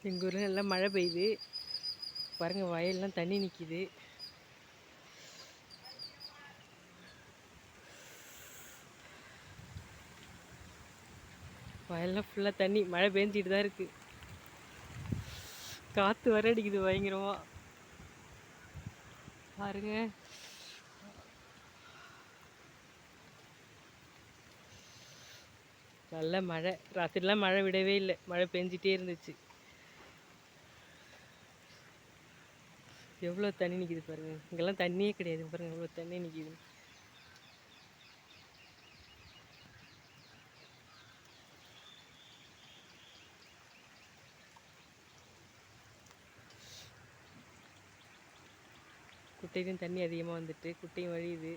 எங்கள் ஊரில் நல்லா மழை பெய்யுது பாருங்கள், வயல்லாம் தண்ணி நிற்கிது. வயல்லாம் ஃபுல்லாக தண்ணி, மழை பெஞ்சிட்டு தான் இருக்குது. காற்று வர அடிக்குது பயங்கரமாக பாருங்க. நல்ல மழை, ராத்திரிலாம் மழை விடவே இல்லை, மழை பெஞ்சிட்டே இருந்துச்சு. எவ்வளோ தண்ணி நிற்கிது பாருங்கள். இங்கெல்லாம் தண்ணியே கிடையாது பாருங்கள், எவ்வளோ தண்ணி நிற்கிது. குட்டையிலும் தண்ணி அதிகமாக வந்துட்டு குட்டையும் வழியுது.